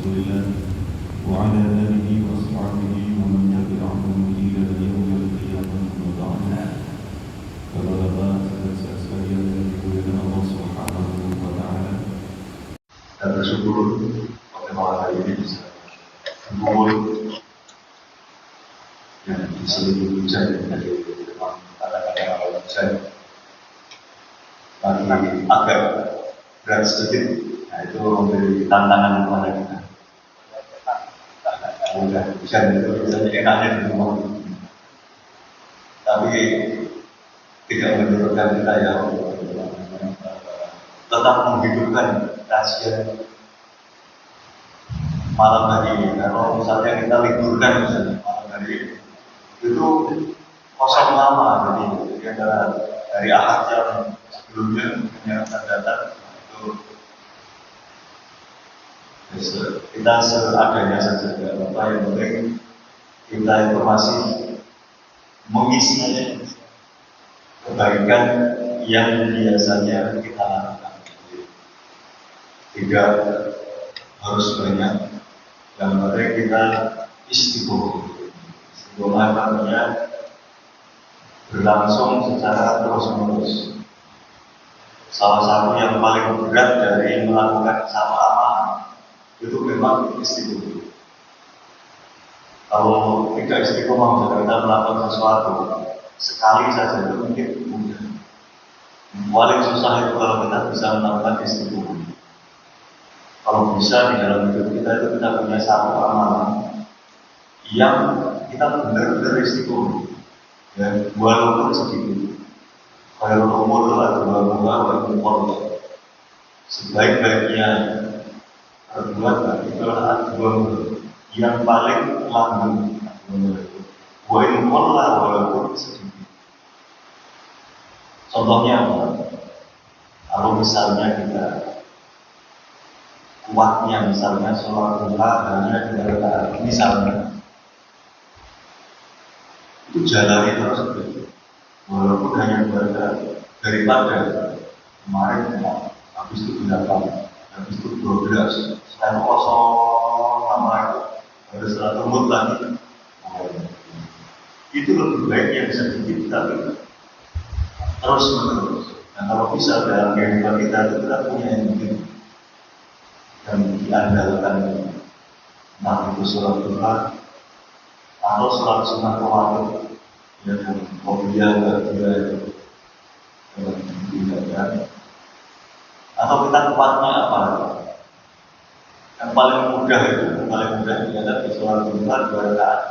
رسول الله وعلى آله وأصحابه ومن تبعهم إلى يوم القيامة وبعد. Kepada saudara sekalian yang dimuliakan Allah Subhanahu wa Ta'ala, dan bersyukur pada malam hari ini bisa kumpul yang diselimuti hujan dari kata-kata hujan lagi agak berat sedikit. Nah, itu memberi tantangan kepada kita. Mudah hujan itu biasanya enaknya di rumah, tapi tidak menurunkan kita ya, tetap menghidupkan kasihan malam hari ini. Kalau misalnya kita liburkan misalnya malam hari ini, itu kosong lama. Jadi antara dari Ahad yang sebelumnya yang akan datang itu kita seadanya saja. Apa yang penting kita itu masih mengisi kebaikan yang biasanya kita lakukan. Tidak harus banyak, yang penting kita istiqomah. Istiqomah artinya berlangsung secara terus-menerus. Salah satu yang paling berat dari melakukan satu amalan itu memang istiqomah. Kalau tidak istiqomah, kita melakukan sesuatu sekali saja itu mungkin mudah. Paling susah itu kalau kita bisa melakukan istiqomah. Kalau bisa di dalam hidup kita itu kita punya satu amalan yang kita benar-benar istiqomah, ya, walaupun sedikit. Kalau umur atau sebaik-baiknya perbuatan itu adalah yang paling langgeng. Walaupun sedikit. Contohnya apa? Kalau misalnya kita kuatnya misalnya sholat duha hanya 2 rakaat misalnya, itu jalani terus walaupun hanya 2 rakaat, daripada kemarin habis itu 8, habis itu 12, sekarang kosong sama itu harus tunggu lagi. Itu lebih baik yang sedikit tapi terus menerus. Nah, kalau bisa dalam kehidupan kita itu kita punya yang mungkin yang diandalkan, entah itu sholat duha atau sholat sunnah tawadhu, ya, mobilnya dia tidak, atau kita kuatnya apa? Yang paling mudah adalah di sholat duha 2 rakaat.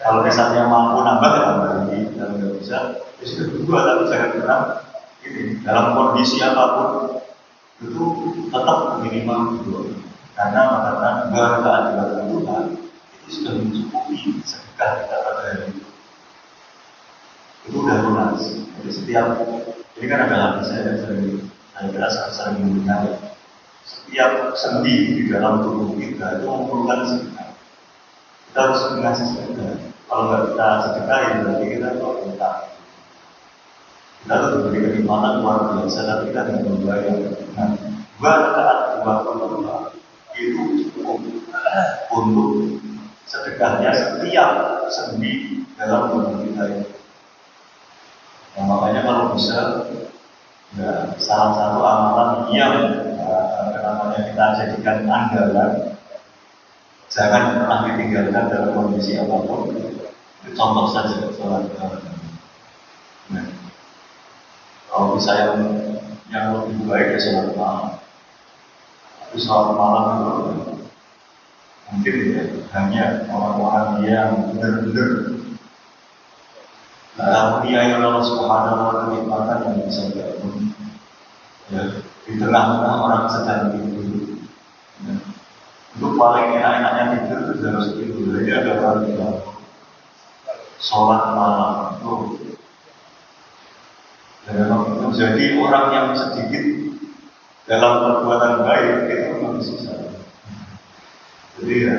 Kalau misalnya mampu nambah ya tambah lagi, kalau nggak bisa, ya sudah 2, tapi jangan pernah ini dalam kondisi apapun itu tetap minimal 2. Karena 2 rakaat di dalam Tuhan itu sudah mencukupi sedekah kita pada hari itu. Itu udah lunas. Jadi setiap ini kan ada hadis saya kira sering mendengar. Setiap sendi di dalam tubuh kita itu memerlukan sedekah. Kita harus mengasih sedekah. Kalau nggak kita sedekahin berarti kita utang. Kita harus memberi kenikmatan luar biasa, tapi kita tidak membayar. Nah, 2 rakaat 22 itu cukup untuk sedekahnya setiap sendi dalam tubuh kita itu. Nah, makanya kalau bisa, ya, salah satu amalan yang namanya kita jadikan andalan, jangan pernah ditinggalkan dalam kondisi apapun. Contoh saja sholat malam. Nah, kalau bisa yang lebih baik ya sholat malam. Tapi sholat malam itu mungkin ya, hanya orang-orang yang benar-benar menganiaya Allah Subhanahu wa Ta'ala kenikmatan yang bisa dilakukan. Ya, di tengah-tengah orang sedang tidur. Ya. Untuk paling enak-enaknya tidur itu harus tidur. Jadi ada orang yang sholat malam itu, dan memang itu jadi orang yang sedikit dalam perbuatan baik itu memang susah. Jadi ya,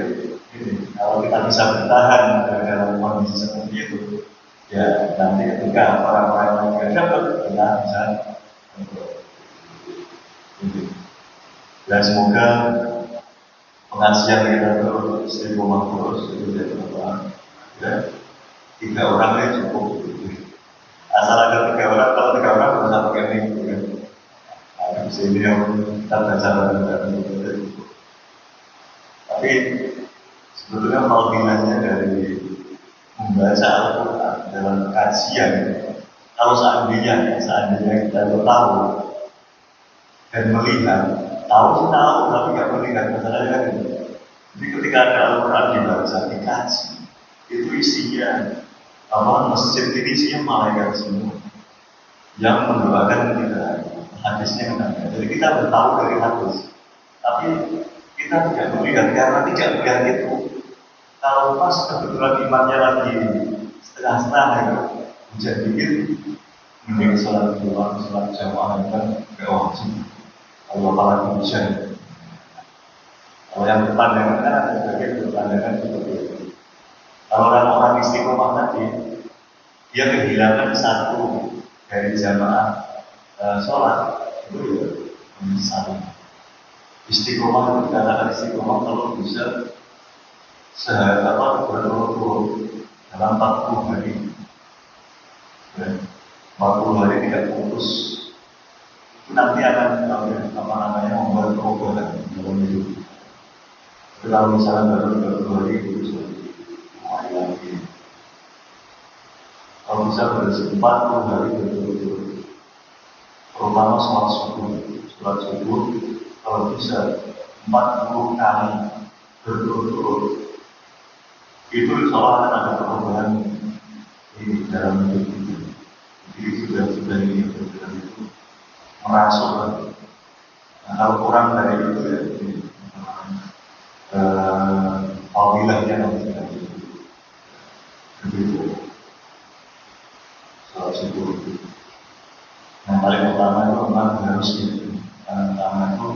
ini, kalau kita bisa bertahan dalam kondisi seperti itu, ya nanti ketika orang-orang yang dapat kita bisa untuk. Dan semoga pengajian kita tuh istiqomah terus itu jadi apa? Ya, 3 orang ini cukup. Asal ada 3 orang, kalau 3 orang bisa pakai minggu kan. Nah, di sini yang kita baca bareng-bareng itu. Tapi sebetulnya fadilahnya dari membaca Al-Quran dalam kajian, kalau seandainya kita itu tahu dan melihat, tahu tapi nggak melihat, masalahnya kan itu. Jadi ketika ada Al-Quran dibaca, dikaji, itu isinya masjid ini isinya malaikat semua yang mendoakan kita. Hadisnya kan, jadi kita bertahu dari hadis, tapi kita tidak melihat karena tidak melihat itu. Kalau pas kebetulan imannya lagi setengah-setengah itu hujan dikit, mending sholat duluan, sholat jamaah kan nggak wajib. Kalau apalagi hujan, kalau yang berpandangan kan ada sebagian berpandangan seperti itu. Kalau orang-orang istiqomah tadi, dia kehilangan satu dari jamaah sholat itu ya menyesal. Istiqomah itu dikatakan istiqomah kalau bisa berturut-turut dalam 40 hari. Ya, 40 hari tidak putus. Itu nanti akan membuat perubahan dalam hidup. Kalau misalnya baru 2 hari itu mulai lagi. Kalau bisa bersih 40 hari berturut-turut. Terutama sholat subuh, kalau bisa 40 kali berturut-turut, itu insya Allah akan ada perubahan di dalam hidup itu. Jadi sudah ini berjalan itu merasuk lagi. Nah, kalau kurang dari itu ya, fadilahnya nanti begitu. Sholat subuh. Yang paling utama itu memang harus gitu. Yang utama itu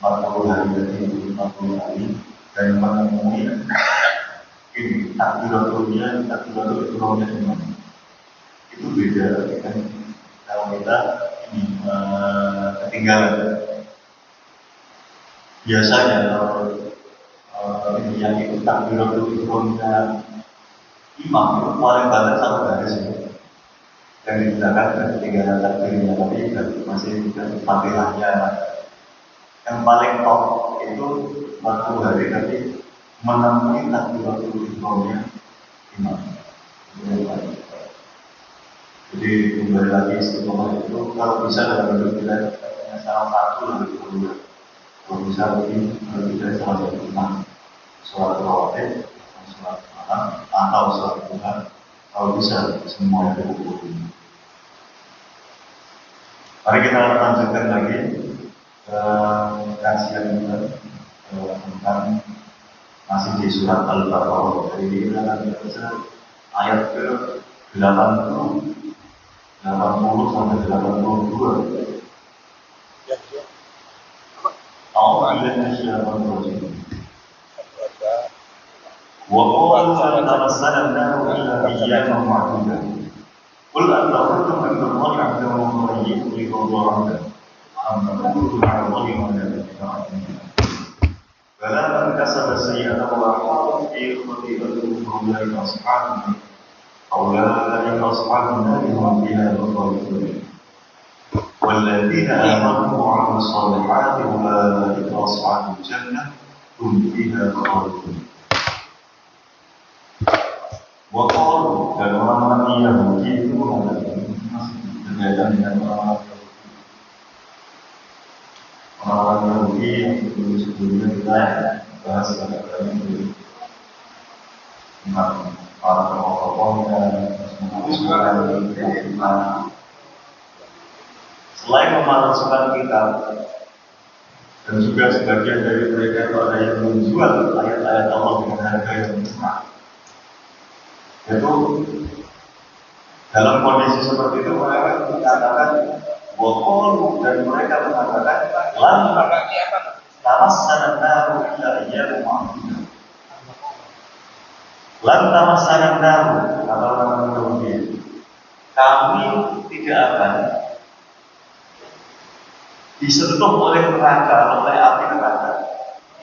40 hari dari 40 hari dan menemui ini takbiratul ihramnya gimana? Itu beda kan kalau kita ini ketinggalan. Biasanya kalau ini yang ikut takbiratul ihramnya imam itu paling banyak satu garis ya. Yang digunakan ketinggalan takbirnya, tapi masih fatihahnya. Yang paling top itu 40 hari tapi menemui takbiratul ihramnya imam. Jadi kembali lagi istiqomah itu kalau bisa dalam hidup kita salah satu lebih kedua. Kalau bisa lebih dari salah satu imam. Sholat rawatib, sholat malam, atau sholat duha. Kalau bisa semua itu hukum. Mari kita lanjutkan lagi kajian kita tentang masih di surat Al-Baqarah. Jadi kita akan baca ayat ke 80 sampai 82. Wa qalu la tamassana an-nar illa ayyaman ma'dudah. Qul attakhadhtum min dunihi ahdan wa yuhyikum li qadara am taqulun 'ala Allahi ma la ta'lamun. Wala man kasaba sayyi'atan wa ahata bi khati'atihi fa ulaika ashabun nar hum fiha khalidun. والذين آمنوا وعملوا الصالحات أولئك أصحاب الجنة هم فيها خالدون. Waktu dan orang-orang Yahudi itu berbeda dengan orang-orang Yahudi yang sebelumnya kita bahas pada kali ini tentang para tokoh-tokohnya, mengamalkan iman. Selain memalsukan kitab dan juga sebagian dari mereka itu ada yang menjual ayat-ayat Allah dengan harga yang murah. Itu dalam kondisi seperti itu mereka mengatakan waqalu dan mereka mengatakan lan tamassana an-nar illa ayyaman ma'dudah. Lan tamassana an-nar kata orang Yahudi, kami tidak akan disentuh oleh neraka, oleh api neraka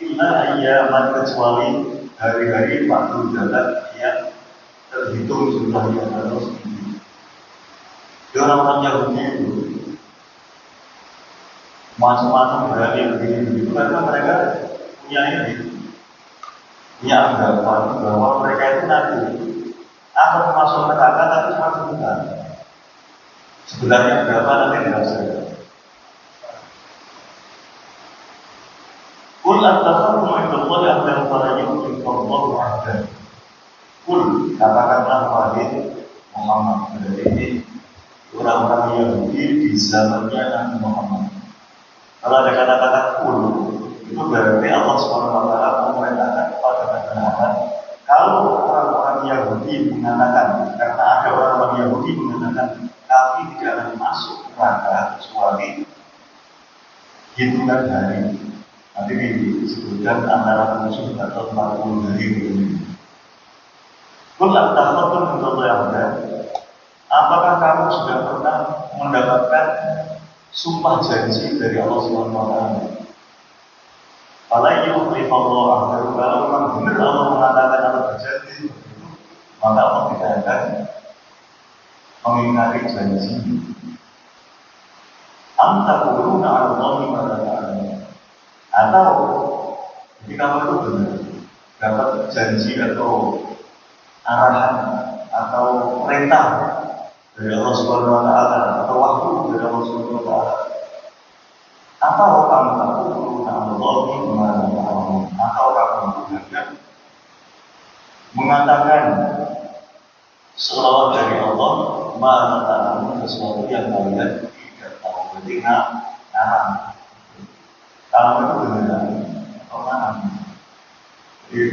illa ayyaman kecuali hari-hari ma'dudat yang terhitung jumlahnya harus tinggi. Di orang-orang Yahudi itu macam-macam berani begini begitu karena mereka punya ini, punya anggapan bahwa mereka itu nanti akan masuk neraka tapi cuma sebentar. Sebenarnya berapa nanti tidak saya. Kul attakhadtum indallahi ahdan fala yu'tiqallahu ahdan. Kul katakanlah wahai Muhammad, berarti ini orang-orang Yahudi di zamannya Nabi Muhammad. Kalau ada kata-kata kul, itu berarti Allah SWT memerintahkan kepada Nabi Muhammad. Kalau orang-orang Yahudi mengatakan, karena ada orang-orang Yahudi mengatakan kami tidak akan masuk neraka kecuali hitungan hari. Nanti disebutkan antara 7 atau 40 hari begini. Kul attakhadtum indallahi ahdan. Apakah kamu sudah pernah mendapatkan sumpah janji dari Allah SWT? Kalau yu'lifallahu ahdahu, kalau memang benar Allah mengatakan atau berjanji, maka Allah tidak akan mengingkari janji. Am taquluna 'ala Allahi ma la ta'lamun. Atau jadi kamu itu benar dapat janji atau arahan atau perintah dari Allah Subhanahu wa taala atau wahyu dari Allah Subhanahu wa taala. Atau kamu taquluna 'ala Allahi ma la ta'lamun. Atau kamu benar mengatakan seolah dari Allah ma la ta'lamun, sesuatu yang kalian tidak tahu. Berarti ngarang. Kalau itu benar, orang jadi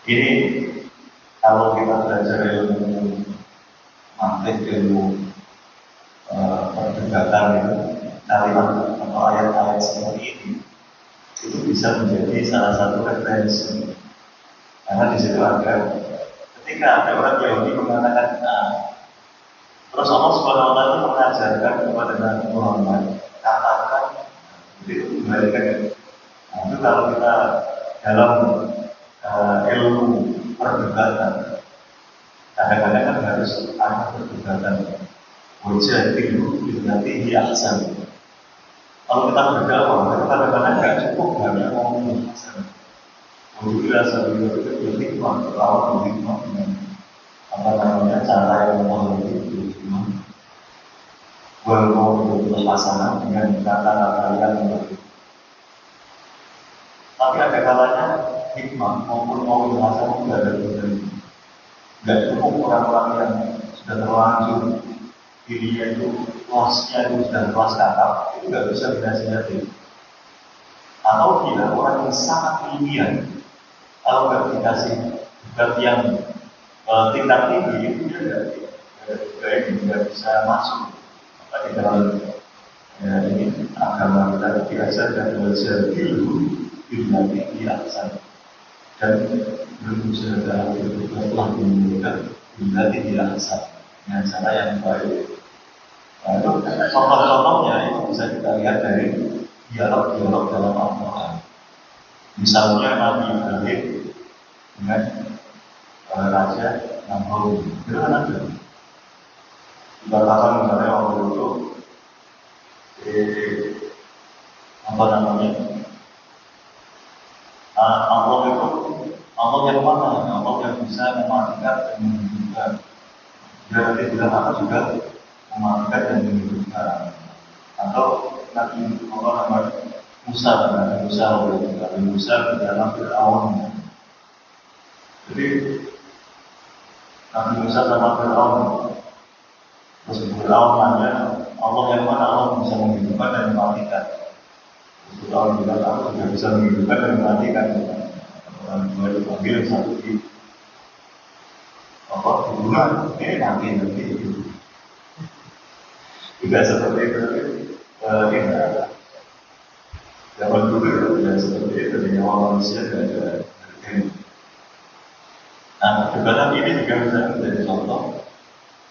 ini kalau kita belajar ilmu mantik, ilmu perdebatan itu, kalimat atau ayat-ayat seperti ini itu bisa menjadi salah satu referensi. Karena di situ ada ketika ada orang Yahudi mengatakan terus Allah Subhanahu wa taala mengajarkan kepada Nabi Muhammad, katakan itu kembalikan. Nah, itu kalau kita dalam ilmu perdebatan, kadang-kadang kan harus ada perdebatan. Wajah itu nanti diaksan. Kalau kita berdakwah, itu kadang-kadang nggak cukup hanya ngomong aksan. Untuk rasa itu hikmah, lawan hikmah dengan apa namanya cara yang memahami itu hikmah. Walaupun itu hasanah dengan kata-kata yang berbeda. Tapi ada kalanya hikmah maupun mau hasanah tidak ada bedanya. Tidak cukup orang-orang yang sudah terlanjur dirinya itu luasnya itu sudah luas kakap, itu tidak bisa dinasihati. Atau tidak orang yang sangat ilmiah, kalau nggak dikasih bagi yang tingkat tinggi itu dia tidak bisa masuk. Di dalam ini agama kita biasa dan belajar ilmu nanti diaksan dan berusaha dalam telah menunjukkan nanti diaksan dengan cara yang baik. Nah, itu contoh-contohnya itu bisa kita lihat dari dialog-dialog dalam Al-Quran. Misalnya Nabi Ibrahim dengan Raja Namrud, itu kan ada. Dikatakan misalnya waktu itu apa namanya Allah yang mana? Allah yang bisa mematikan dan menghidupkan. Dia nanti bilang apa juga mematikan dan menghidupkan. Atau Nabi Musa di dalam Fir'aun. Jadi Nabi Musa sama Fir'aun. Terus Fir'aun nanya, Allah yang mana? Allah bisa menghidupkan dan mematikan. Terus Fir'aun bilang, aku juga bisa menghidupkan dan mematikan. Orang dua dipanggil, satu di hubungan, ini nanti juga seperti itu. Kita zaman dulu tidak seperti itu, di awal manusia tidak ada harganya. Nah, perdebatan ini juga bisa menjadi contoh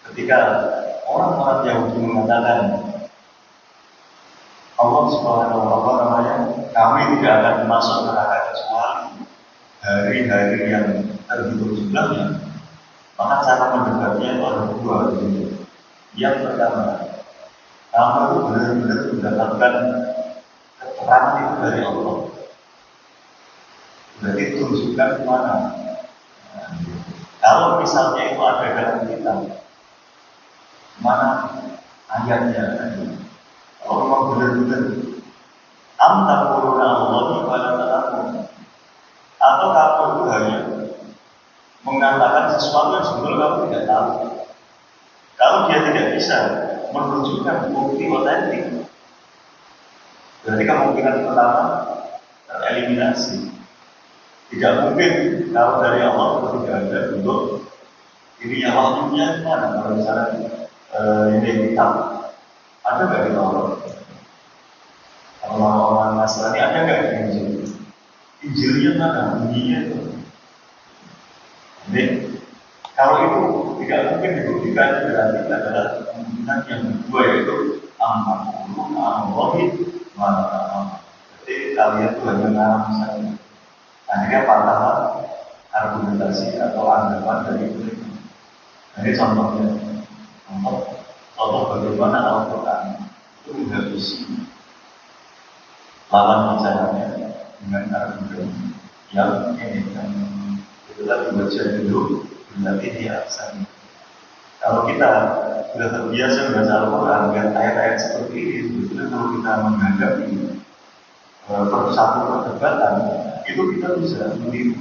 ketika orang-orang Yahudi mengatakan Allah Subhanahu wa Ta'ala, kami tidak akan masuk neraka kecuali hari-hari yang terhitung jumlahnya. Maka cara mendekatnya itu ada dua. Yang pertama, kamu itu benar-benar mendapatkan keterangan itu dari Allah. Berarti tunjukkan kemana. Kalau misalnya itu ada dalam kitab, mana ayatnya? Kalau memang benar-benar amtakuruna Allahi pada ta'akum, atau kamu itu hanya mengatakan sesuatu yang sebenarnya kamu tidak tahu. Kalau dia tidak bisa menunjukkan bukti otentik, berarti kemungkinan pertama tereliminasi. Tidak mungkin kalau dari Allah itu tidak ada bentuk ini yang waktunya mana? Kalau misalnya ini kitab ada nggak di Allah? Kalau orang Nasrani ada nggak di Injil? Injilnya mana? Bunyinya itu. Jadi kalau itu tidak mungkin dibuktikan, berarti adalah kemungkinan yang kedua, yaitu amaqulu Allahi wa. Jadi kalian itu hanya ngarang saja. Akhirnya patah argumentasi atau anggapan dari mereka. Ini contohnya, contoh bagaimana Al-Quran itu menghabisi lawan bicaranya dengan argumen yang ini kan itulah dibaca dulu, berarti dia aksan. Kalau kita sudah terbiasa membaca Al-Quran dengan ayat-ayat seperti ini, sebetulnya kalau kita menghadapi satu perdebatan, itu kita bisa meniru.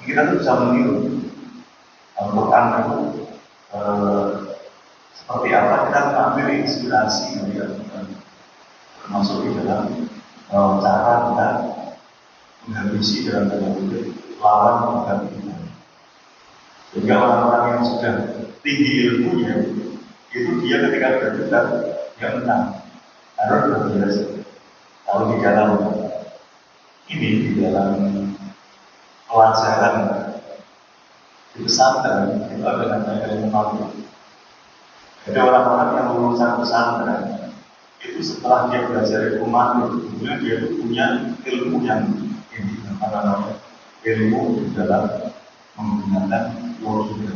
Kita tuh bisa meniru Al-Quran itu seperti apa, kita mengambil inspirasi dari Al-Quran, termasuk di dalam cara kita menghabisi dalam tanda kutip lawan kita. Sehingga orang-orang yang sudah tinggi ilmunya, itu dia ketika berdebat dia menang, harus berbiasa. Kalau di dalam ini, di dalam pelajaran di pesantren itu ada namanya ilmu makhluk. Ada orang-orang yang lulusan pesantren itu setelah dia belajar ilmu makhluk, kemudian dia punya ilmu yang ini apa namanya, ilmu di dalam menggunakan logika.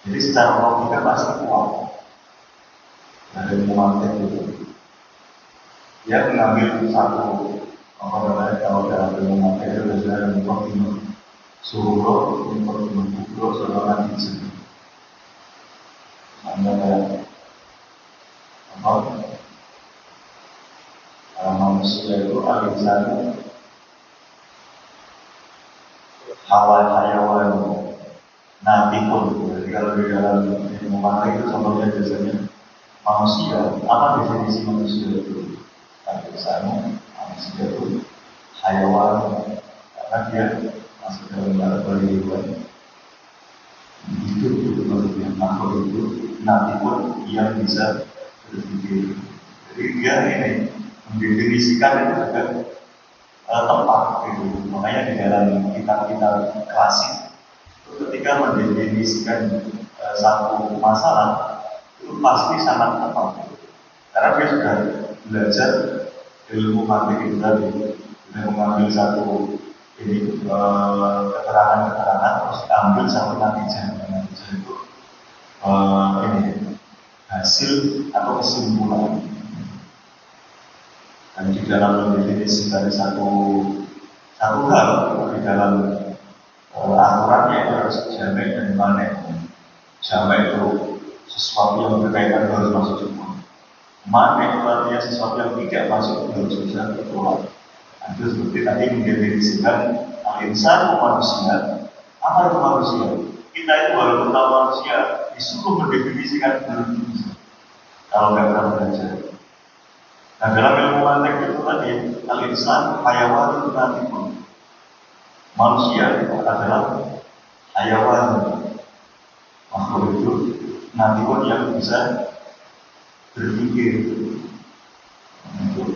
Jadi secara logika pasti kuat. Dari ilmu makhluk itu dia mengambil satu apa namanya, kalau dalam ilmu makhluk itu biasanya ada suruh saudara bisa Anda manusia itu alisan hayawan nabi pun. Jadi kalau di dalam ilmu makhluk itu contohnya biasanya manusia. Apa definisi manusia itu? Alisan manusia itu hayawan karena dia masuk dalam kategori hewan hidup itu, maksudnya makhluk itu nanti pun dia bisa berpikir. Jadi dia ini mendefinisikan itu juga tepat gitu. Makanya di dalam kitab-kitab klasik itu ketika mendefinisikan satu masalah itu pasti sangat tepat karena dia sudah belajar ilmu mantik itu tadi, sudah mengambil satu ini keterangan-keterangan terus ambil satu natijah itu ini hasil atau kesimpulan. Dan di dalam mendefinisikan satu hal di dalam aturannya itu harus jamak dan manek. Jamak itu sesuatu yang berkaitan harus masuk semua. Manek itu artinya sesuatu yang tidak masuk harus bisa tertolak. Itu seperti tadi mendefinisikan al-insan manusia. Apa itu manusia? Kita itu walaupun tahu manusia disuruh mendefinisikan belum bisa. Kalau nggak pernah belajar. Nah dalam ilmu mantek itu tadi al-insan hayawan itu nanti pun manusia itu adalah hayawan makhluk itu nanti pun yang bisa berpikir.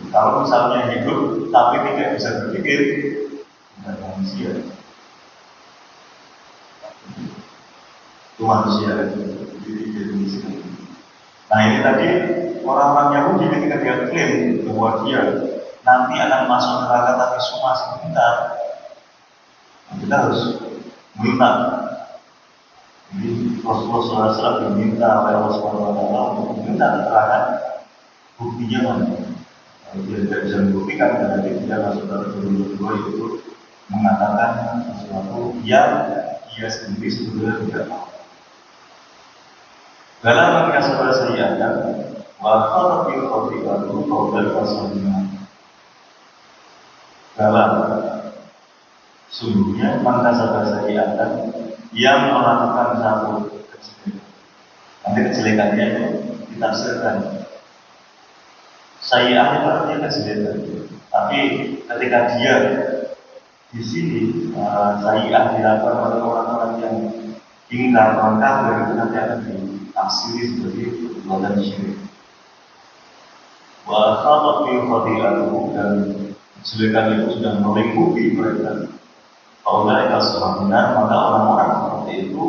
Kalau misalnya hidup tapi tidak bisa berpikir, bukan manusia. Itu manusia. Nah ini tadi orang-orang Yahudi ketika dia klaim bahwa dia nanti akan masuk neraka tapi cuma sebentar, kita harus minta. Jadi Rasulullah SAW diminta oleh Allah SWT untuk meminta keterangan buktinya mana. Kalau dia tidak bisa membuktikan, berarti dia masuk dalam kedua itu mengatakan sesuatu yang dia sendiri sebetulnya tidak tahu. Dalam kisah saya dan waktu itu kau berpasangan dalam sungguhnya maka saya akan yang melakukan satu kejelekan. Nanti kejelekannya itu ditafsirkan. Saya artinya kejelekan. Tapi ketika dia di sini saya dilakukan oleh orang-orang yang ingkar maka itu nanti akan ditafsiri sebagai perbuatan syirik. Wa khatat bi khati'atuhu, dan kejelekan itu sudah melingkupi mereka. Allah yang benar, maka orang-orang seperti itu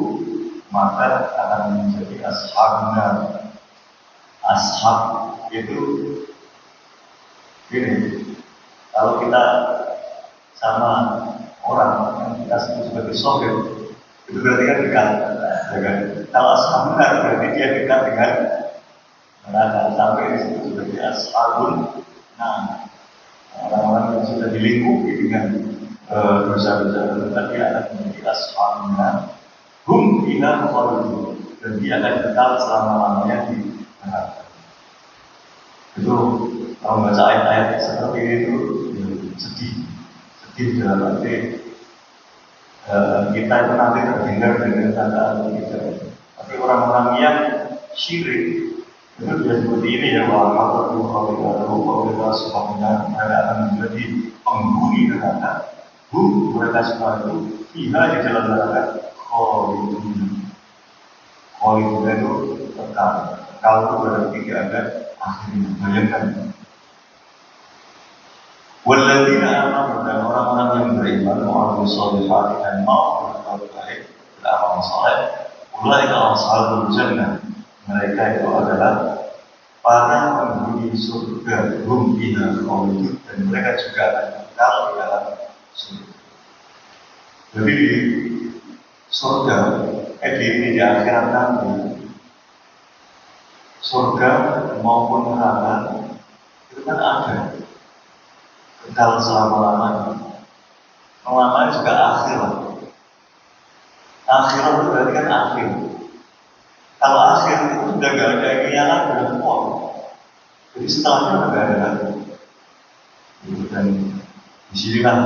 maka akan menjadi ashabnya. Ashab itu ini, kalau kita sama orang yang kita sebut sebagai sohib, itu berarti kan dekat. Kalau ashab benar berarti dia dekat dengan neraka, sampai disebut sebagai ashabun. Nah, orang-orang yang sudah dilingkupi dengan dosa-dosa itu dia akan menjadi ashabnya. Hum fiha khalidun, dan dia akan kekal selama-lamanya di neraka. Itu kalau baca ayat-ayat seperti itu sedih dalam arti kita itu nanti terhindar dengan kata atau tidak. Tapi orang-orang yang syirik itu sudah seperti ini ya, wa'alaikum warahmatullahi wabarakatuh. Mereka akan menjadi penghuni neraka. Mereka semua itu fiha di dalam neraka khalidun. Khalidun itu kekal. Kekal itu berarti tidak ada akhirnya. Bayangkan. Walladzina amanu, dan orang-orang yang beriman, wa'amilus sholihati, dan mau berbuat baik, beramal saleh, ulaika ashabul jannah. Mereka itu adalah para penghuni surga. Hum fiha khalidun, dan mereka juga akan kekal di dalam surga. Jadi di surga, di akhirat nanti, surga maupun neraka itu kan ada, kekal selama-lamanya. Namanya juga akhir. Akhir itu berarti kan akhir. Kalau akhir itu sudah gak ada yang sudah semua. Jadi setelahnya sudah gak ada lagi. Dan disinilah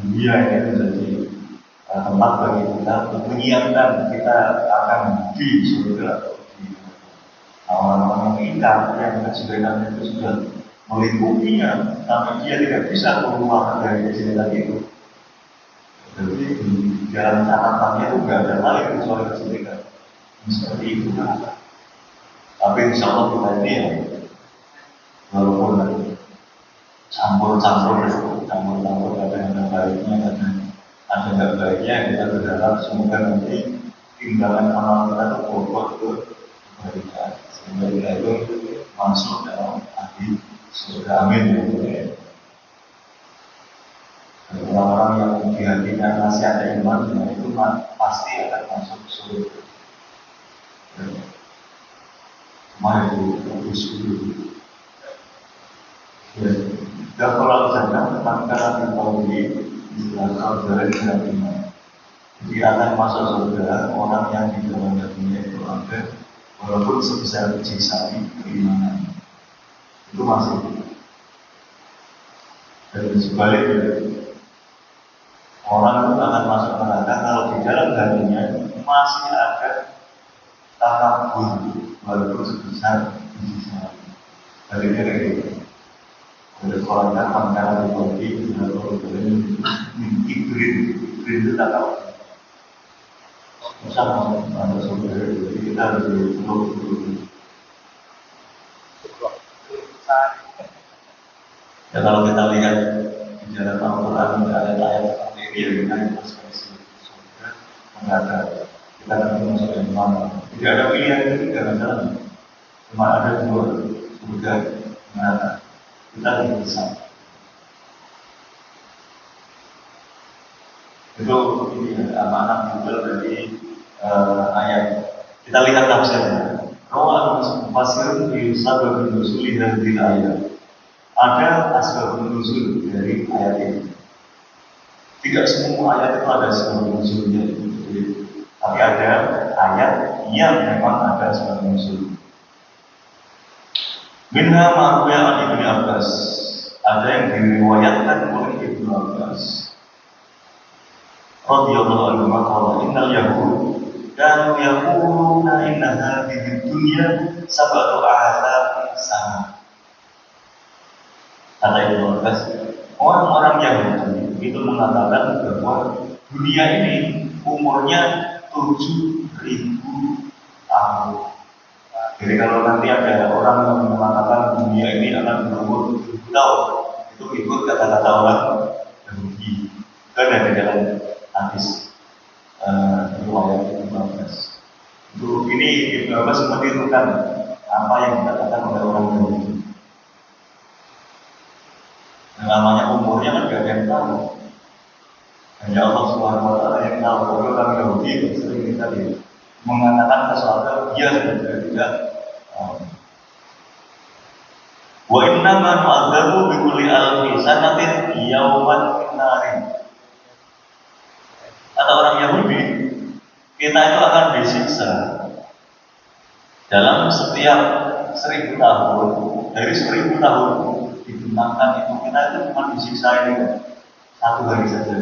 dunia ini menjadi tempat bagi kita untuk menyiapkan kita akan di surga atau di orang-orang yang kejelekan itu sudah melingkupinya sampai dia tidak bisa keluar dari kejelekan itu. Jadi di dalam catatannya itu nggak ada lain kecuali kejelekan. Seperti itu kan. Tapi insya Allah kita ini ya, walaupun campur-campur ada baiknya, ada nggak baiknya, kita berharap semoga nanti timbangan amal kita itu bobot ke kebaikan sehingga kita itu masuk dalam ahli surga. Amin ya. Orang-orang yang di hatinya masih ada iman, itu pasti akan masuk surga. Mari fokus dulu. Dan kalau misalnya tentang karantina ini, kalau dari iman, jadi akan masuk surga orang yang di dalam hatinya itu ada, walaupun sebesar biji sawi keimanan, itu masih. Dan sebaliknya, orang itu akan masuk neraka kalau di dalam hatinya masih ada takabur, walaupun sebesar biji sawi. Baliknya kayak gitu. Oleh korban makanan dibagi dengan korban mimpi green itu tak tahu. Sama ada saudara, jadi kita harus dulu. Ya kalau kita lihat di dalam Al-Quran ada ayat seperti ini, kita sebagai surga mengatakan kita akan masuk yang mana. Tidak ada pilihan itu tidak ada, cuma ada dua. surga neraka. Kita bisa. Itu ini amanah juga dari ayat. Kita lihat tafsirnya. Rawal Muslim di sabab nuzul dari ayat. Ada asbab nuzul dari ayat ini. Tidak semua ayat itu ada asbab nuzulnya. Tapi ada ayat yang memang ada asbab nuzul. Minha ma'ruya an Ibnu Abbas. Ada yang diriwayatkan oleh Ibnu Abbas radhiyallahu anhu qala innal yahud kanu yaquluna inna hadhihi dunya sab'atu alaf sana. Kata Ibnu Abbas, orang-orang Yahudi itu mengatakan bahwa dunia ini umurnya 7.000 tahun. Jadi kalau nanti ada orang yang mengatakan dunia ini akan berumur 7.000 tahun, itu ikut kata-kata orang Yahudi. Kan ada di dalam hadis riwayat Ibnu Abbas. Itu ini Ibnu Abbas menirukan apa yang dikatakan oleh orang Yahudi. Yang namanya umurnya kan gak ada yang tahu. Hanya Allah Subhanahu wa taala yang tahu. Kalau orang Yahudi sering kita lihat mengatakan sesuatu dia sudah tidak tahu. Wa inna ma nu'adzabu bi kulli alfi sanatin yauman finnarin. Kata orang Yahudi, kita itu akan disiksa dalam setiap 1.000 tahun. Dari 1.000 tahun dibentangkan itu kita itu cuma disiksa ini 1 hari saja.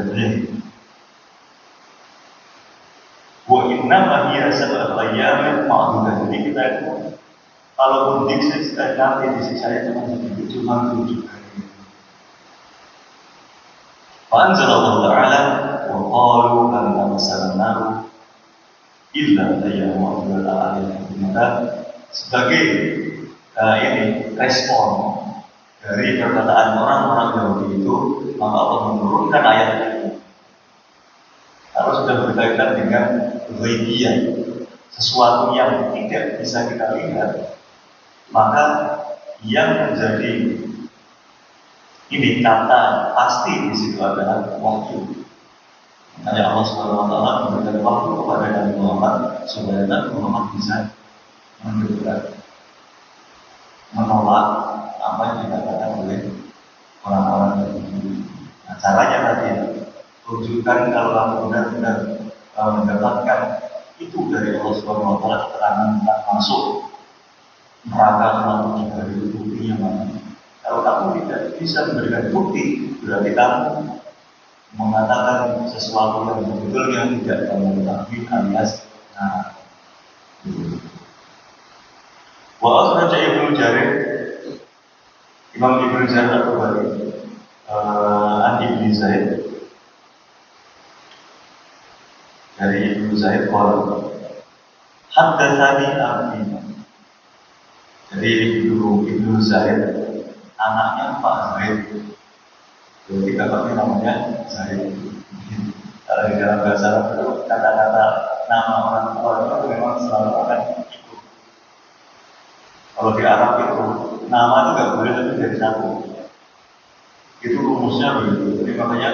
Wa inna ma hiya sab'atu ayyamin ma'dudah. Jadi kita itu kalau disiksa nanti disiksa itu cuma 7 hari. Wa anzalallahu ta'ala wa qalu lan tamassalna illa ayyaman ma'dudah. Maka sebagai ini respon dari perkataan orang-orang Yahudi itu, maka Allah menurunkan ayat ini. Kalau sudah berkaitan dengan ghaibiyah, sesuatu yang tidak bisa kita lihat, maka yang menjadi ini kata pasti di situ adalah waktu. Makanya Allah Subhanahu wa taala memberikan waktu kepada Nabi Muhammad supaya Nabi Muhammad bisa menolak apa yang dikatakan oleh orang-orang Yahudi. Nah, caranya tadi tunjukkan kalau kamu benar-benar mendapatkan itu dari Allah Subhanahu wa taala keterangan tentang masuk neraka selama 7 hari itu buktinya mana? Kalau kamu tidak bisa memberikan bukti, berarti kamu mengatakan sesuatu yang betul yang tidak kamu ketahui alias wa akhraja Ibnu Jarir, Imam Ibnu Jarir At-Tabari an Ibnu Zaid dari Ibnu Zaid qala haddatsani abi. Jadi Ibnu Zaid anaknya Pak Zaid. Jadi bapaknya namanya Zaid. Kalau di dalam bahasa Arab itu kata-kata nama orang tua itu memang selalu akan ikut. Kalau di Arab itu nama itu nggak boleh lebih dari 1. Itu rumusnya begitu. Jadi makanya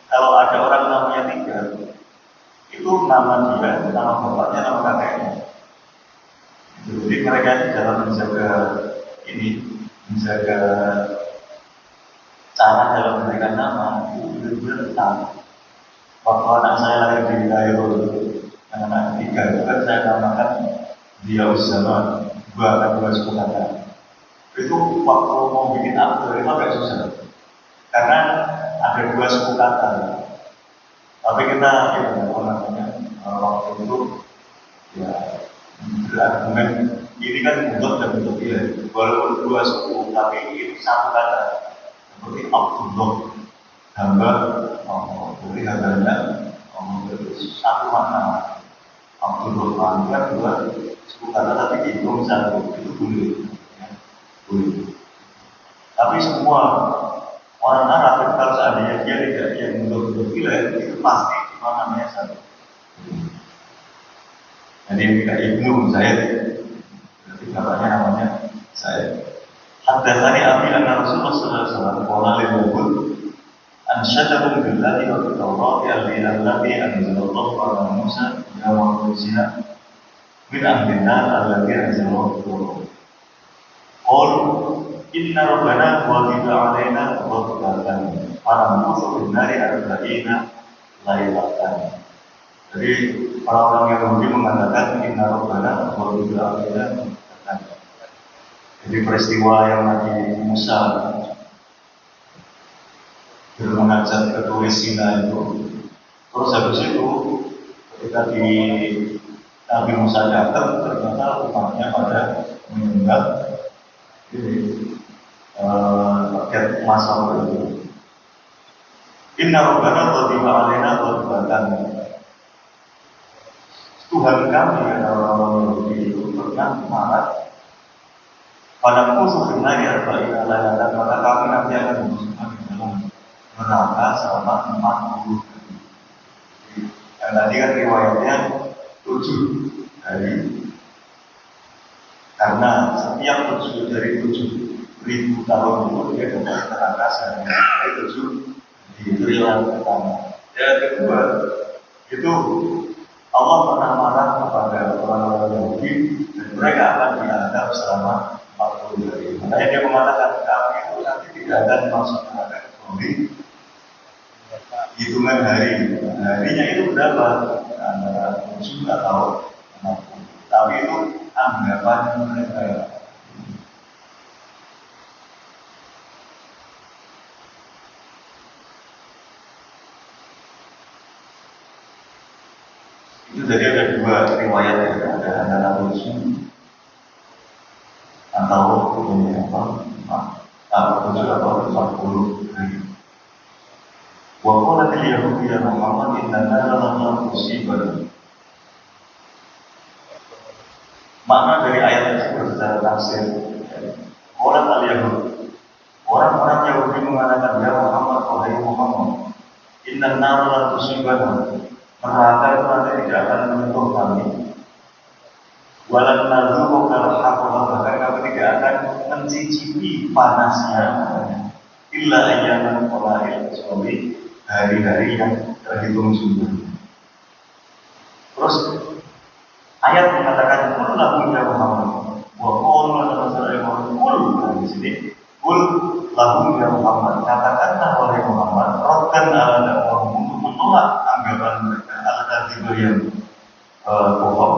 kalau ada orang namanya 3, itu nama dia, nama bapaknya, nama kakeknya. Jadi mereka dalam menjaga cara dalam memberikan nama itu benar-benar tahu. Waktu anak saya lahir di Cairo, anak 3 itu kan saya namakan dia Uzama, 2 suku kata. Itu waktu mau bikin akte itu agak susah, karena ada 2 suku kata. Tapi kita waktu itu ya berargumen ini kan bentuk dan bentuk dia, walaupun 2 suku tapi ini 1 kata. Seperti Abdullah, hamba Allah, jadi hambanya Allah itu 1 makna. Abdullah kan 2 suku kata tapi dihitung 1, itu boleh, ya, boleh. Tapi semua orang Arab kalau seandainya dia tidak yang bentuk wilayah itu pasti cuma namanya 1. Jadi Ibnu Zaid, berarti bapaknya namanya Zaid. Haddatsani abi anna Rasulullah sallallahu alaihi wasallam qala lil yahud ansyadakum billahi wa bi tawrati allati anzalallahu ala Musa yawma al-zina min amrina alladhi anzalallahu qul inna rabbana wajib alaina ghadban faramkusu bin nari arba'ina lailatan. Jadi orang-orang Yahudi mengatakan inna rabbana wajib alaina ghadban. Jadi peristiwa yang Nabi Musa bermunajat ke Turi Sina itu, terus habis itu ketika di Nabi Musa datang, ternyata umatnya pada menyembah terkait masalah itu. Inna rabbana ghadiba alaina ghadbatan. Tuhan kami orang-orang Yahudi itu pernah marah pada musuh benar ya bagi Allah, dan maka kami nanti akan dimasukkan di dalam neraka selama 40 hari. Dan tadi kan riwayatnya 7 hari, karena setiap 7 dari 7.000 tahun itu dia dapat neraka sehari 7 itu yang pertama. Yang kedua itu Allah pernah marah kepada orang-orang Yahudi dan mereka akan diadab selama 40 hari. Makanya dia mengatakan kami itu nanti tidak akan masuk neraka kecuali hitungan hari. Harinya itu berapa? Antara 7 atau 60. Tapi itu anggapan mereka. Itu jadi ada dua riwayat ya, ada antara 7 atau ini apa? Atau 7 atau 40 hari. Wa qalat al-yahudi ya Muhammad innana la musibah. Makna dari ayat tersebut secara tafsir, qalat al-yahud, orang-orang Yahudi mengatakan ya Muhammad, wahai Muhammad, innana la musibah. Neraka itu nanti tidak akan menyentuh kami. Walan nazuhu kal haqqah, bahkan kami tidak akan mencicipi panasnya. Illa ayyaman qalail, kecuali hari-hari yang terhitung jumlahnya. Terus ayat mengatakan qul lahum ya Muhammad wa qul di sini qul lahum ya Muhammad, katakanlah wahai Muhammad, raddan ala dakwahum, untuk menolak anggapan mereka al-kadzib yang bohong.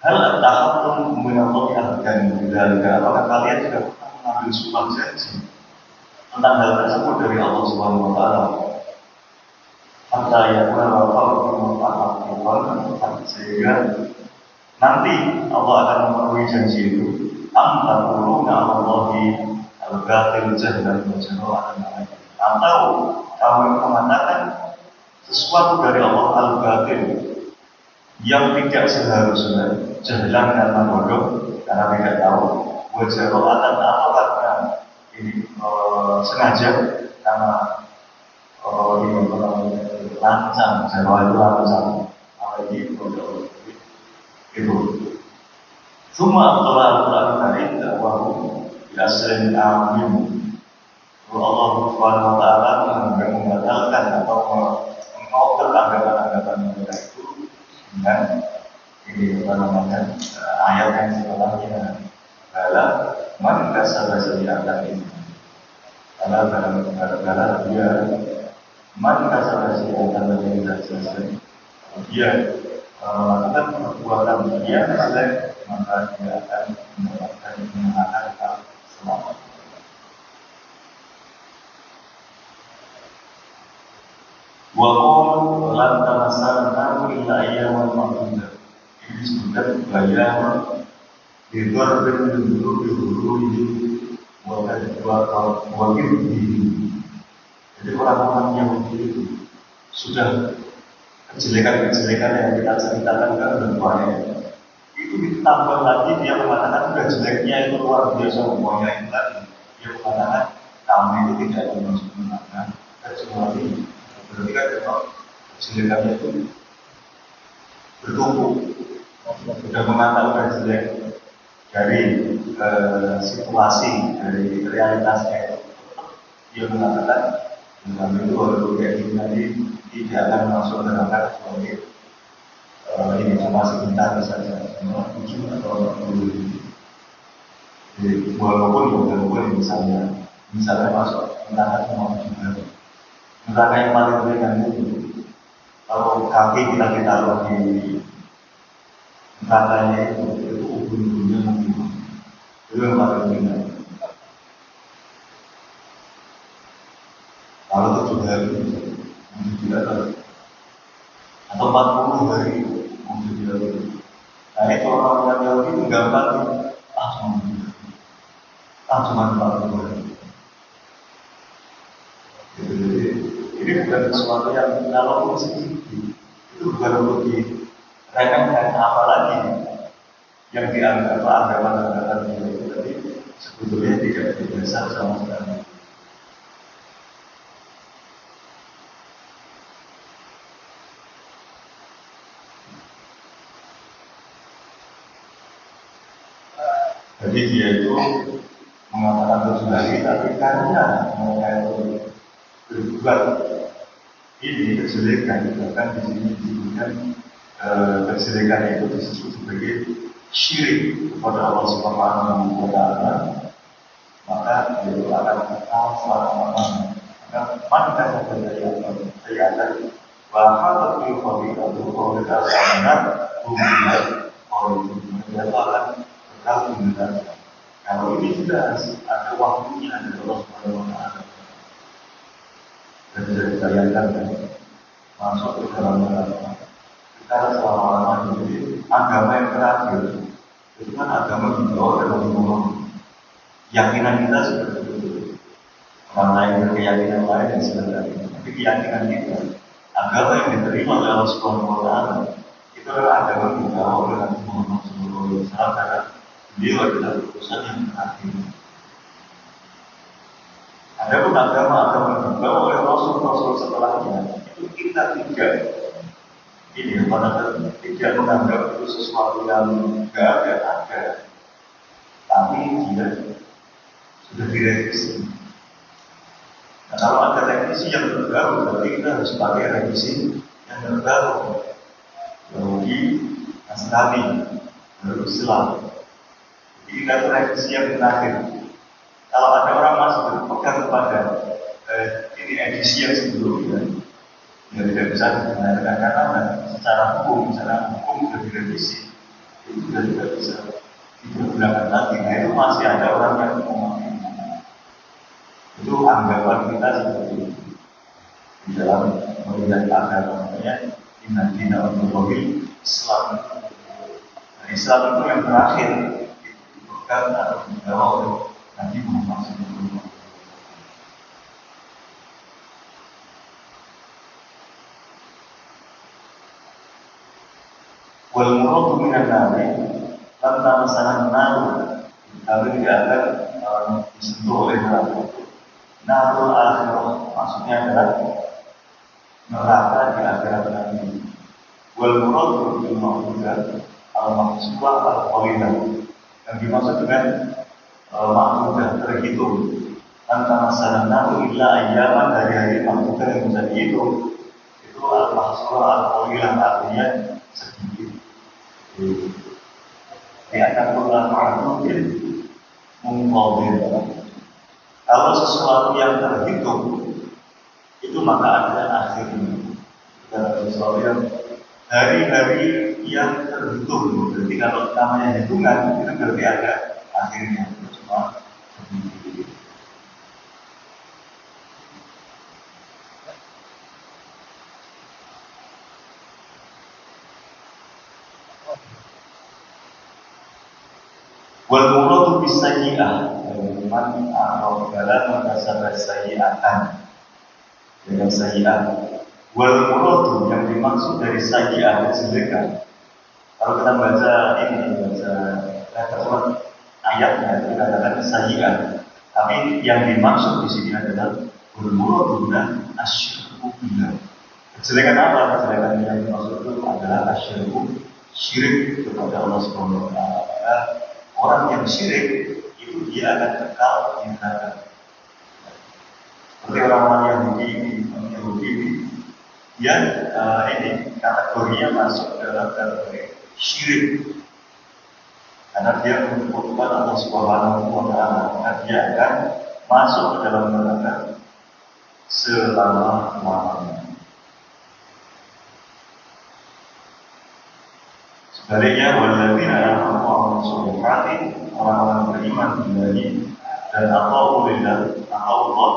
Hal tahaqqum min Allah ahdan bidzalika, apakah kalian sudah pernah mengambil sumpah janji tentang hal tersebut dari Allah Subhanahu wa taala? Hatta yakuna wafa'u mutahaqqiqan, sehingga nanti Allah akan memenuhi janji itu. Am taquluna 'ala Allahi al-batil jahlan wa jahratan, atau kamu mengatakan sesuatu dari Allah al-batil yang tidak seharusnya, jahlan karena bodoh, karena tidak tahu, wa jahratan atau karena ini sengaja, karena ini lancang, Jawa itu lancang, apalagi bodoh itu. Semua Al-Quran Karim dakwahu bi asrin amin. Allah Subhanahu wa taala membatalkan atau mengcover anggapan-anggapan mereka itu dengan ini apa namanya ayat yang sebelumnya bala man kasaba sayyi'atan ini. Karena gara-gara dia man kasaba sayyi'atan dari dasar dia melakukan perbuatan dia jelek, maka dia akan mendapatkan hal selamat. Wa qul lan tamassana illa ayyaman ma'dudah. Ini disebutkan bayan bidarbin dulu ini wa jadi orang-orang yang itu sudah kejelekan-kejelekan yang kita ceritakan kan berbanyak. Itu ditambah lagi dia mengatakan sudah jeleknya itu luar biasa semuanya itu tadi. Dia mengatakan kami itu tidak termasuk neraka kecuali berarti kan kalau kejelekannya itu bertumpuk. Sudah mengatakan jelek, dari situasi, dari realitasnya itu. Dia mengatakan dengan itu walaupun kayak gini nanti tidak akan masuk neraka sebagai ini cuma sebentar saja, cuma 7 atau 40. Jadi walaupun misalnya masuk neraka cuma 7 hari. Neraka yang paling ringan itu kalau kaki kita taruh di nerakanya itu ubun-ubunnya mungkin itu yang paling ringan. Kalau 7 hari mungkin tidak tahu, atau 40 hari mungkin tidak tahu. Nah itu orang Yahudi itu gampang, cuma 40 hari. Jadi ini bukan sesuatu yang kalau sedikit itu bukan untuk diremehkan, apalagi yang dianggap agama-agama itu tadi sebetulnya tidak berdasar sama sekali. Jadi dia itu mengatakan 7 hari, tapi karena mereka itu berbuat ini kejelekan, bahkan di sini disebutkan kejelekan itu disebut sebagai syirik kepada Allah Subhanahu wa Ta'ala, maka itu akan kekal selama-lamanya. Maka saya akan bahwa itu kalau kita sangat hubungan itu akan kekal di neraka. Kalau ini sudah ada waktunya dari Allah Subhanahu wa Ta'ala, dan bisa dibayangkan masuk ke dalam neraka kita selama-lamanya. Jadi agama yang terakhir itu kan agama yang dibawa dalam umum. Keyakinan kita seperti itu. Orang lain berkeyakinan lain dan sebagainya. Tapi keyakinan kita, agama yang diterima oleh Allah Subhanahu wa Ta'ala, itu adalah agama yang dibawa oleh Nabi Muhammad SAW, karena beliau adalah utusan yang terakhir. Adapun agama-agama yang dibawa oleh Rasul-Rasul setelahnya, itu kita tidak tidak menganggap itu sesuatu yang tidak ada, tapi dia sudah direvisi. Nah, kalau ada revisi yang terbaru, berarti kita harus pakai revisi yang terbaru. Yahudi, Nasrani, baru Islam. Jadi kita itu revisi yang terakhir. Kalau ada orang masih berpegang kepada ini edisi yang sebelumnya, ya tidak bisa dibenarkan karena secara hukum sudah direvisi, itu sudah tidak bisa digunakan lagi. Nah itu masih ada orang yang memakai itu anggapan kita seperti itu di dalam melihat agama, namanya inna dina wal Islam. Nah, Islam itu yang terakhir dipegang atau dibawa oleh Nabi Muhammad SAW. Wal muradu minan nari tentang masalah naru, tapi tidak akan disentuh oleh neraka. Narul akhirah maksudnya adalah neraka di akhirat nanti. Wal muradu bil ma'budah al-mahsubah al-qalilah, yang dimaksud dengan ma'budah terhitung. Tentang masalah naru illa ayyaman, hari-hari ma'budah yang bisa dihitung. Itu al-mahsubah al-qalilah, artinya sedikit. Akan berlaku mungkin mungkin. Kalau sesuatu yang terhitung itu maka ada akhirnya. Dan sesuatu yang hari-hari yang terhitung, berarti kalau namanya hitungan itu berarti ada akhirnya. Itu cuma sedikit. Wal muradu bisayyi'ah, man dalam mengasabah sayyi'atan dengan sayyi'ah. Wal muradu yang dimaksud dari sayyi'ah kejelekan. Kalau kita baca ayatnya itu dikatakan sayyi'ah, tapi yang dimaksud di sini adalah wal muradu dan asyirku billah. Kejelekan apa? Kejelekan yang dimaksud itu adalah asyirku, syirik kepada Allah Subhanahu wa Ta'ala. orang yang syirik itu dia akan kekal di neraka. Seperti orang-orang Yahudi ini, dia ini kategorinya masuk dalam kategori syirik. Karena dia menyebutkan Allah Subhanahu wa Ta'ala, maka dia akan masuk ke dalam neraka selama-lamanya. Sebaliknya, walladzina amanu wa amilus sholihati, orang-orang beriman billahi dan atau Allah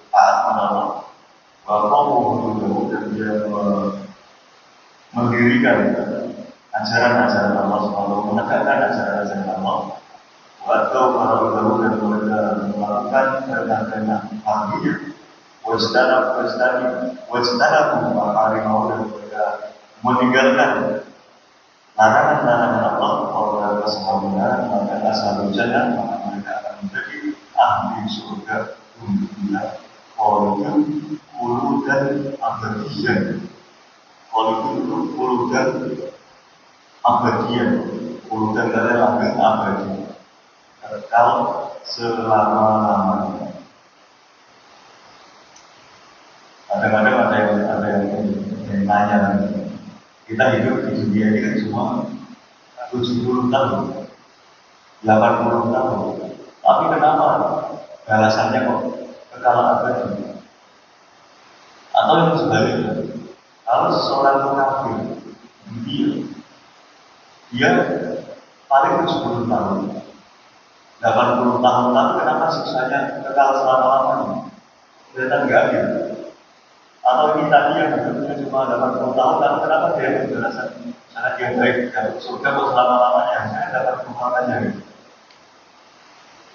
taat kepada Allah, wa qamu dan dia mendirikan ajaran-ajaran Allah Subhanahu, menegakkan ajaran-ajaran Allah, atau para ulama dan mereka melakukan perintah-perintah Nabi, wajtanabu ma'arimau dan mereka meninggalkan larangan-larangan Allah, Allah Subhanahu, maka asal jannah, maka mereka akan menjadi ahli surga dunia, khuludan abadiyan, khuludan abadian, khuludan dari langgeng abadi, kekal selama-lamanya. Kadang-kadang ada yang nanya, kita hidup di dunia ini kan cuma 70 tahun, 80 tahun, tapi kenapa balasannya kok kekal abadi? Atau yang sebaliknya, kalau seseorang kafir dia paling 70 tahun, 80 tahun, tapi kenapa siksanya kekal selama-lamanya? Ternyata enggak adil. Atau ini tadi yang hidupnya cuma 80 tahun, tapi kenapa dia berjelasan sangat yang baik dan surga kok selama-lamanya? Saya dapat kemuliaannya gitu.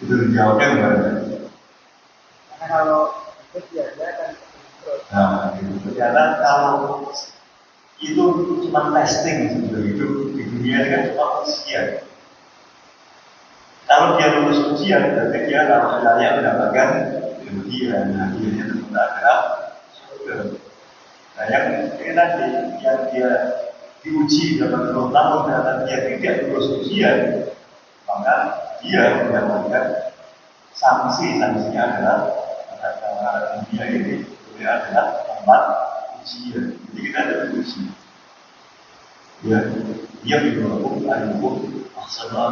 Itu dijawabnya gimana? Karena kalau itu biasa kan terus. Nah, gitu. Ternyata kalau itu cuma testing sebetulnya, hidup di dunia ini kan cuma ujian. Kalau dia lulus ujian, berarti dia kalau layak mendapatkan hadiah, hadiahnya tentu akhirat surga. Nah, yang ini tadi yang dia diuji dalam 20 tahun dan dia tidak lulus ujian, maka dia mendapatkan sanksinya adalah dunia ini adalah tempat ujian. Jadi kita ada uji. Ya, dia berhukum, al-hukum, maksudnya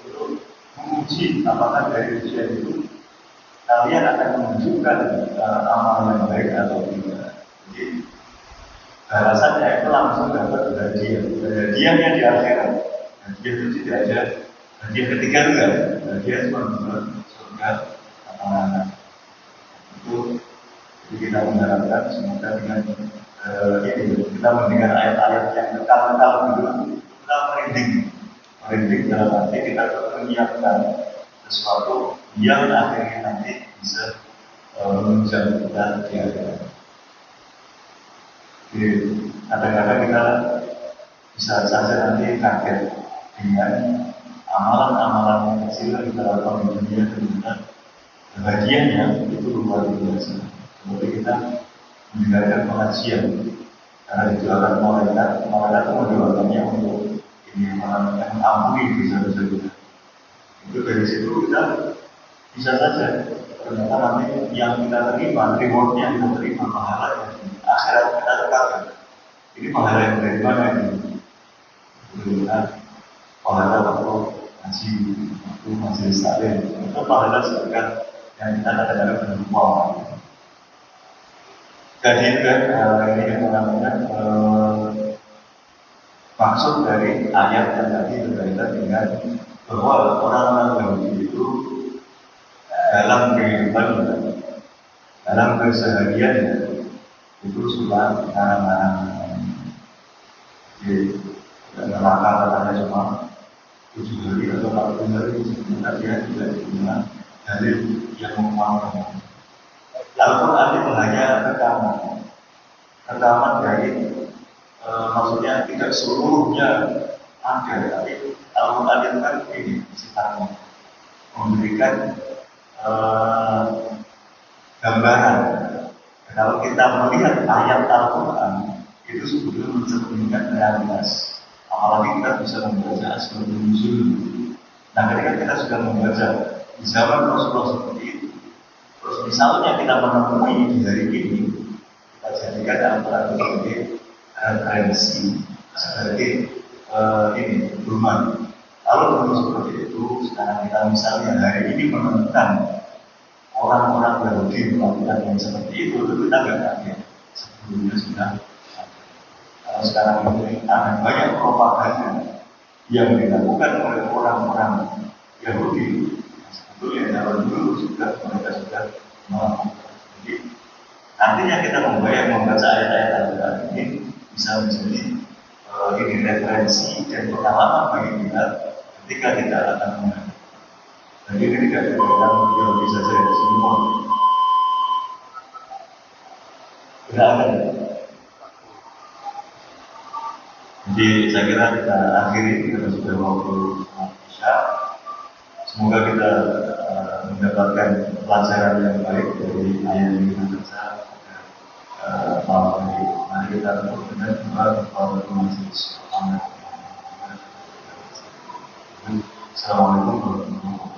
untuk menguji apakah dari ujian itu kalian akan menunjukkan amal yang baik atau tidak. Jadi balasannya itu langsung dapat hadiahnya di akhirat. Hadiah itu tidak ada hadiah ketiga juga. Hadiah cuma surga anak-anak. Itu jadi kita mengharapkan semoga dengan ini kita mendengar ayat-ayat yang kekal-kekal dulu, kita merinding dalam arti kita menyiapkan sesuatu yang akhirnya nanti bisa menunjang kita di akhirat. Jadi kadang-kadang kita bisa saja nanti kaget dengan amalan-amalan yang kecil yang kita lakukan di dunia, ternyata bagiannya itu luar biasa. Seperti kita mendengarkan pengajian, karena dijualkan malaikat itu menjualkannya untuk ini yang ampuni bisa-bisa kita. Itu dari situ kita bisa saja ternyata nanti yang kita terima, rewardnya yang kita terima, pahalanya akhirat kita terkaget. Ini pahala yang dari mana ini? Kemudian pahala waktu ngaji, waktu majelis taklim, itu pahala sedekah yang kita kadang-kadang berlupa. Jadi ini yang namanya maksud dari ayat yang tadi berkaitan dengan bahwa orang-orang Yahudi itu dalam kehidupan, dalam keseharian itu suka ngarang-ngarang. Jadi neraka katanya cuma 7 hari atau 40 hari, sebenarnya dia tidak punya dalil yang menguatkan. Al-Quran itu hanya rekaman dari maksudnya tidak seluruhnya ada, tapi Al-Quran itu kan ini sifatnya memberikan gambaran. Kalau kita melihat ayat Al-Quran itu sebetulnya mencerminkan realitas. Apalagi kita bisa membaca asbabun nuzul, Nah, ketika kita sudah membaca di zaman Rasulullah seperti itu, terus misalnya kita menemui di hari ini, kita jadikan Al-Quran sebagai referensi, sebagai ini pedoman. Kalau dulu seperti itu, sekarang kita misalnya hari ini menemukan orang-orang Yahudi melakukan yang seperti itu kita nggak kaget. Sebelumnya sudah. Kalau sekarang ini ada banyak propaganda yang dilakukan oleh orang-orang Yahudi. Sebetulnya dalam dulu sudah mereka sudah melakukan. Jadi nantinya kita membaca ayat-ayat Al-Quran ini bisa menjadi ini referensi dan pengalaman bagi kita ketika kita akan menghadapi. Jadi ini tidak diberikan Yahudi saja semua. Tidak ada. Jadi saya kira kita akhiri, kita sudah waktu Isya. Semoga kita mendapatkan pelajaran yang baik dari ayat yang kita baca malam ini. Mari kita tutup dengan doa kepada Tuhan. Assalamualaikum warahmatullahi wabarakatuh.